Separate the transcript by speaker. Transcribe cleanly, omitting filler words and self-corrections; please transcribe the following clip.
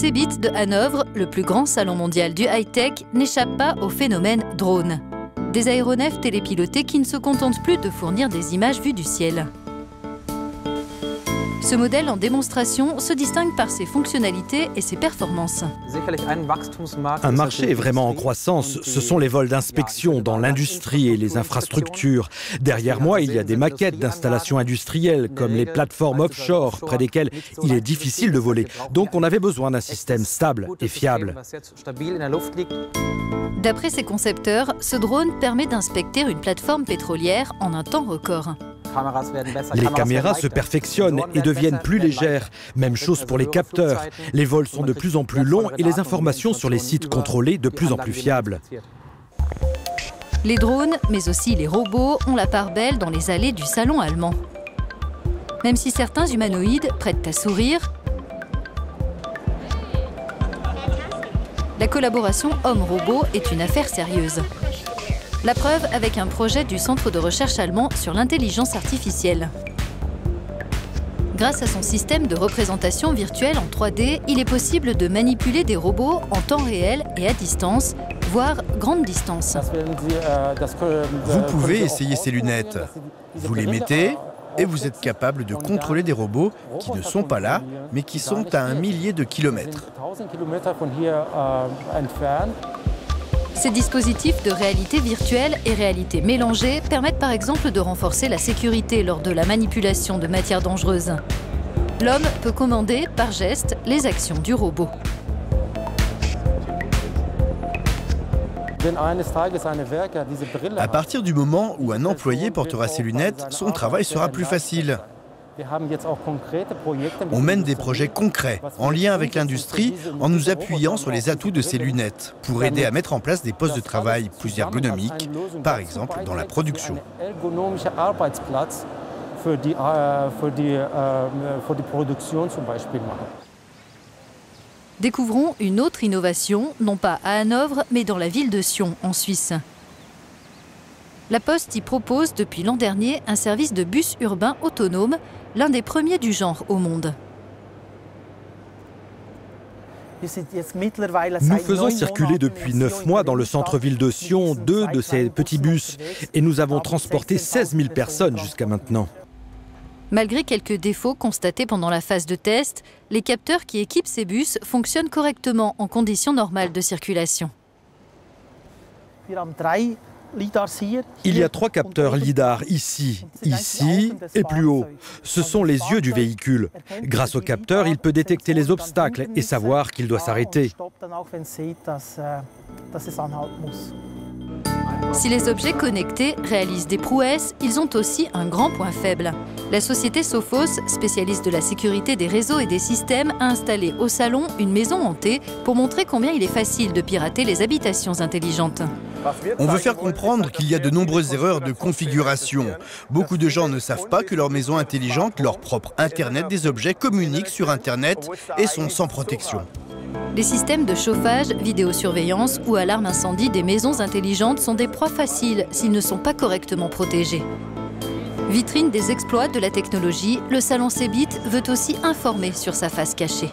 Speaker 1: CeBIT de Hanovre, le plus grand salon mondial du high-tech, n'échappe pas au phénomène drone. Des aéronefs télépilotés qui ne se contentent plus de fournir des images vues du ciel. Ce modèle en démonstration se distingue par ses fonctionnalités et ses performances.
Speaker 2: Un marché est vraiment en croissance. Ce sont les vols d'inspection dans l'industrie et les infrastructures. Derrière moi, il y a des maquettes d'installations industrielles, comme les plateformes offshore, près desquelles il est difficile de voler. Donc on avait besoin d'un système stable et fiable.
Speaker 1: D'après ses concepteurs, ce drone permet d'inspecter une plateforme pétrolière en un temps record.
Speaker 2: Les caméras se perfectionnent et deviennent plus légères. Même chose pour les capteurs. Les vols sont de plus en plus longs et les informations sur les sites contrôlés de plus en plus fiables.
Speaker 1: Les drones, mais aussi les robots, ont la part belle dans les allées du salon allemand. Même si certains humanoïdes prêtent à sourire, la collaboration homme-robot est une affaire sérieuse. La preuve avec un projet du Centre de recherche allemand sur l'intelligence artificielle. Grâce à son système de représentation virtuelle en 3D, il est possible de manipuler des robots en temps réel et à distance, voire grande distance.
Speaker 3: Vous pouvez essayer ces lunettes. Vous les mettez et vous êtes capable de contrôler des robots qui ne sont pas là, mais qui sont à 1 millier de kilomètres.
Speaker 1: Ces dispositifs de réalité virtuelle et réalité mélangée permettent par exemple de renforcer la sécurité lors de la manipulation de matières dangereuses. L'homme peut commander par geste les actions du robot.
Speaker 3: À partir du moment où un employé portera ces lunettes, son travail sera plus facile. On mène des projets concrets, en lien avec l'industrie, en nous appuyant sur les atouts de ces lunettes, pour aider à mettre en place des postes de travail plus ergonomiques, par exemple dans la production.
Speaker 1: Découvrons une autre innovation, non pas à Hanovre, mais dans la ville de Sion, en Suisse. La Poste y propose depuis l'an dernier un service de bus urbain autonome, l'un des premiers du genre au monde.
Speaker 2: Nous faisons circuler depuis 9 mois dans le centre-ville de Sion 2 de ces petits bus et nous avons transporté 16 000 personnes jusqu'à maintenant.
Speaker 1: Malgré quelques défauts constatés pendant la phase de test, les capteurs qui équipent ces bus fonctionnent correctement en conditions normales de circulation.
Speaker 2: Il y a 3 capteurs LiDAR ici, ici et plus haut. Ce sont les yeux du véhicule. Grâce aux capteurs, il peut détecter les obstacles et savoir qu'il doit s'arrêter.
Speaker 1: Si les objets connectés réalisent des prouesses, ils ont aussi un grand point faible. La société Sophos, spécialiste de la sécurité des réseaux et des systèmes, a installé au salon une maison hantée pour montrer combien il est facile de pirater les habitations intelligentes.
Speaker 3: On veut faire comprendre qu'il y a de nombreuses erreurs de configuration. Beaucoup de gens ne savent pas que leur maison intelligente, leur propre Internet des objets, communiquent sur Internet et sont sans protection.
Speaker 1: Les systèmes de chauffage, vidéosurveillance ou alarme incendie des maisons intelligentes sont des proies faciles s'ils ne sont pas correctement protégés. Vitrine des exploits de la technologie, le salon CeBIT veut aussi informer sur sa face cachée.